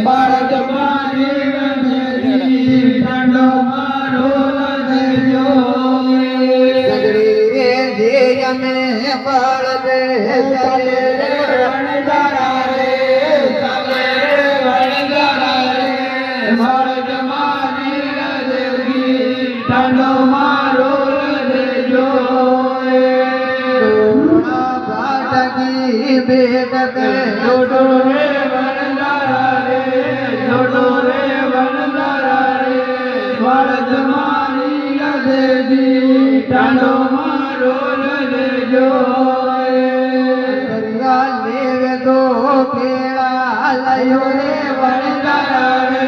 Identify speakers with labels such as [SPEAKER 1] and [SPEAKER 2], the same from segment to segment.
[SPEAKER 1] બાળક મારી રમેજી દાંડો મારો લદેજો
[SPEAKER 2] સગડી જે અમે બળદ ચાલે રે
[SPEAKER 1] વણજારા રે ચાલે રે વણજારા રે બાળક મારી રમેજી દાંડો મારો લદેજો
[SPEAKER 2] ભાટકી બેટ કે
[SPEAKER 1] જોડો રે વણજારા રે જોડો રે વણજારા રે બાળક મારી લદેજી દાંડો મારો લદેજો
[SPEAKER 2] દરિયા લેવે તો કેળા લાયો રે
[SPEAKER 1] વણજારા રે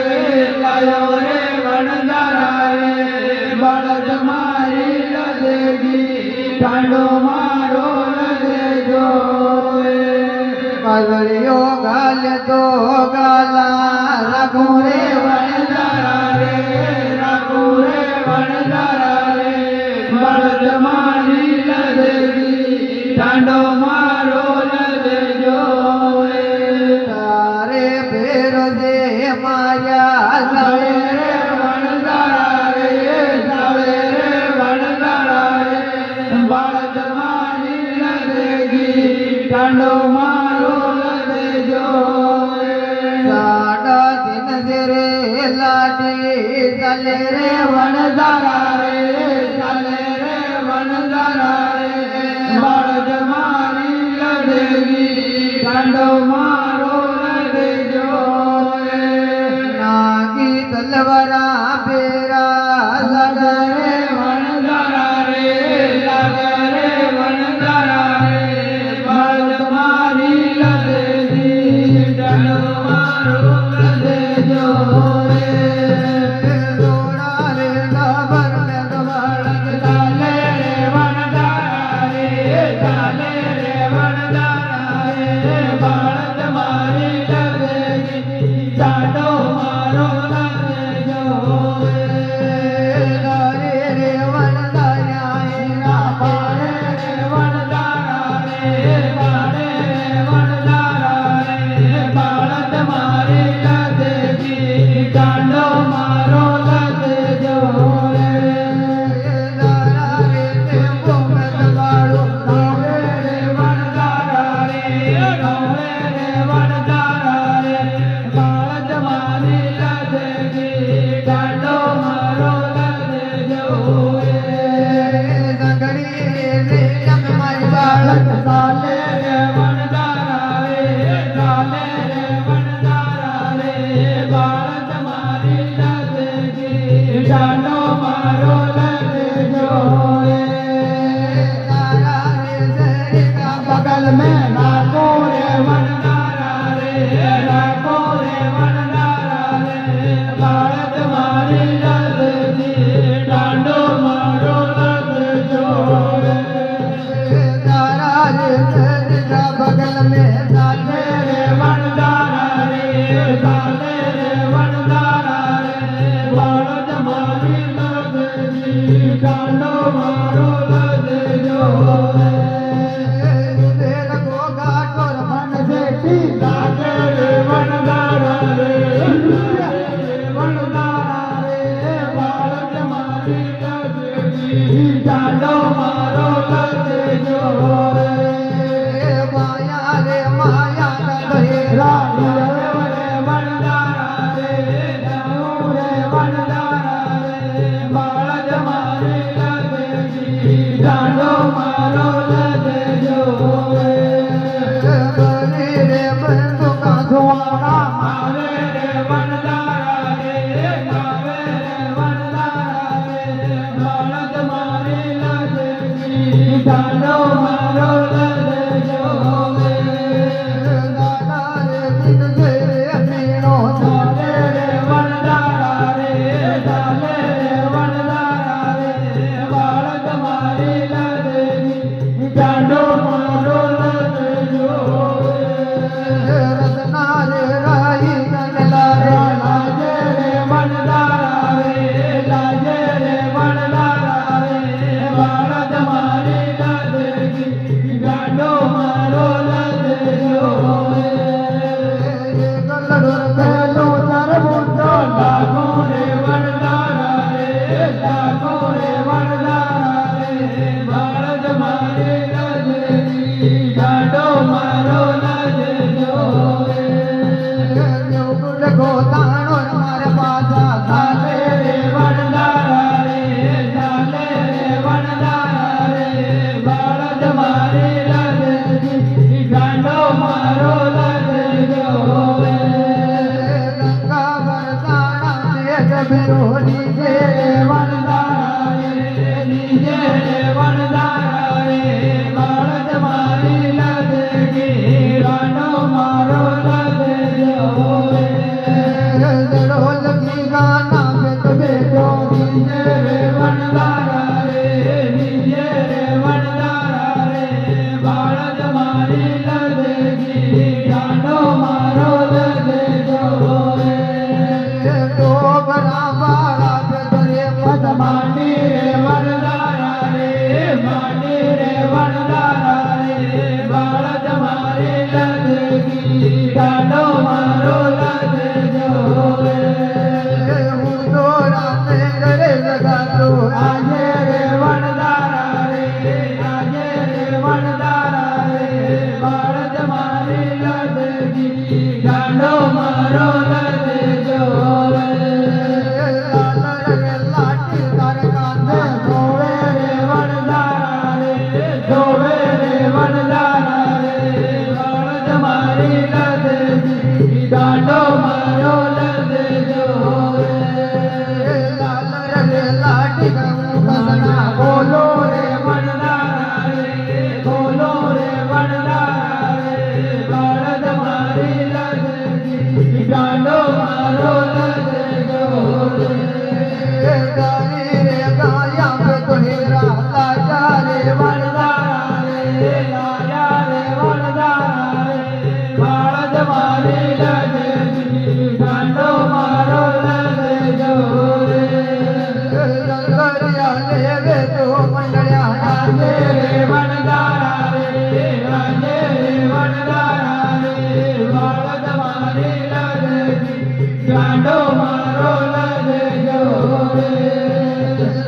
[SPEAKER 1] લાયો રે વણજારા રે બાળક મારી લદેજી દાંડો મારો લદેજો
[SPEAKER 2] પગડીઓ ગાલ તો ગાલા રાખો રે
[SPEAKER 1] વણજારા રે રાખો રે વણજારા રે બાળક મારી લદેજી દાંડો મારો લદેજો
[SPEAKER 2] તારે ફેરો જે માયા
[SPEAKER 1] ચાલે
[SPEAKER 2] લાવે
[SPEAKER 1] રે વણજારા રે ચાલે રે વણજારા રે બાળક મારી લદેજી દાંડો મારો લદેજો
[SPEAKER 2] સાડા દિન જે રે લાડી ચાલે રે
[SPEAKER 1] વણજારા રે ચાલે રે વણજારા રે બાળક મારી લદેજી દાંડો મારો લદેજો
[SPEAKER 2] નાગી તલવારા પેરા
[SPEAKER 1] લાગે
[SPEAKER 2] લગરે
[SPEAKER 1] રે વણજારા રે લાગે રે વણજારા રે બાળક મારી લદેજી દાંડો મારો લદેજો
[SPEAKER 2] દોડા રે ડબર ને દબાણ
[SPEAKER 1] ચાલે રે વણજારા રે ચાલે રે વણજારા રે બાળક મારી લદેજી દાંડો મારો લદેજો
[SPEAKER 2] રે રે વણદાયા એના
[SPEAKER 1] બાળે રે વણજારા રે બાળે રે વણજારા રે બાળક મારી લદેજી દાંડો મારો લદેજો
[SPEAKER 2] દારા રે તે બોમે દબાડો
[SPEAKER 1] ગૌરે રે વણજારા રે ગૌરે રે વણજારા રે બાળક મારી લદેજી દાંડો મારો લદેજો
[SPEAKER 2] સગડી રે જમ મારી બાળક
[SPEAKER 1] ચાલે રે વણજારા રે ચાલે રે વણજારા રે બાળક મારી લદેજી દાંડો મારો લદેજો
[SPEAKER 2] દારા રે જરીકા
[SPEAKER 1] बगल में नाको रे वनदारा रे नाको रे वनदारा रे बाळक मारी लदेजी दांडो मारो लदेजो
[SPEAKER 2] दारा रे जरीका बगल में
[SPEAKER 1] चाले रे वनदारा रे चाले रे वनदारा रे बाळक मारी लदेजी दांडो मारो लदेजो लागे रे वणजारा रे वणजारा रे बाळक मारी लदेजी दांडो मारो लदेजो
[SPEAKER 2] माया रे माया
[SPEAKER 1] रानी रे वणजारा रे जाऊ रे वणजारा रे बाळक मारी लदेजी दांडो मारो लदेजो
[SPEAKER 2] रे बंधु का
[SPEAKER 1] सुवाड़ा मारे रे वणजारा रे गावे रे वणजारा रे बाळक मारी लदेजी दांडो मारो लदेजो
[SPEAKER 2] दादा रे दिन से मीनो
[SPEAKER 1] चाले रे वणजारा रे चाले रे वणजारा रे बाळक मारी लदेजी दांडो मारो लदेजो
[SPEAKER 2] रत्ना रे राई नला रे
[SPEAKER 1] लाजे रे वणजारा रे लाजे रे वणजारा रे बाळक मारी लदेजी दांडो मारो लदेजो
[SPEAKER 2] गलडोर
[SPEAKER 1] खेलो મારી લજજી ગાંડો મારો લજજો રે
[SPEAKER 2] દંગરિયા લેવે તો મંડળ્યા
[SPEAKER 1] રાજે રે વનદારા રે રાજે રે વનદારા રે બળદ મારી લજજી ગાંડો મારો લજજો રે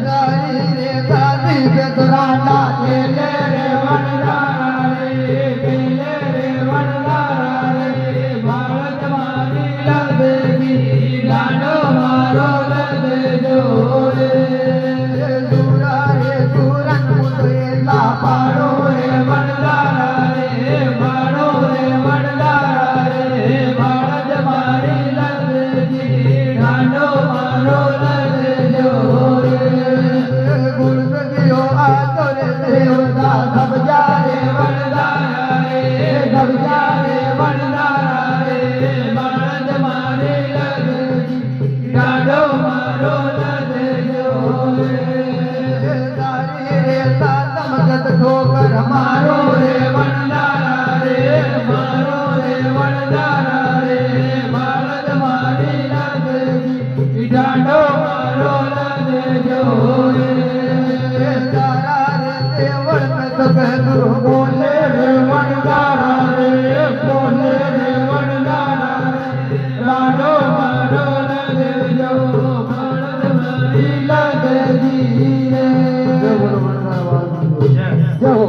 [SPEAKER 2] દારી રે દાદી બેતરાના
[SPEAKER 1] કેલે રે વનદારા રે કેલે રે વનદારા રે બળદ મારી લજજી ગાંડો મારો લજજો રે
[SPEAKER 2] સુરા રે સુરન મુતેલા
[SPEAKER 1] પાડો રે વનદારા રે પાડો રે વનદારા રે બળદ મારી લજજી ગાંડો મારો લજજો રે
[SPEAKER 2] ગુણગીઓ આતરે દેવતા
[SPEAKER 1] ધબજા રે વનદારા રે ધબજા રે વનદારા રે બળદ મારી લજજી ગાંડો મારો લજજો રે
[SPEAKER 2] દારી રે તાતમ ગત ઠોકર
[SPEAKER 1] મારો રે વનદારા રે મારો રે વનદારા રે બળદ મારી લજજી ગાંડો મારો લજજો રે
[SPEAKER 2] તારા રે દેવળ મે તો કહેતું
[SPEAKER 1] બોલે રે વનદારા રે બોલે રે વનદારા રે ગાંડો મારો લજજો બળદ મારી લજજી રે
[SPEAKER 2] જય બોલો વનરાજ. જય હો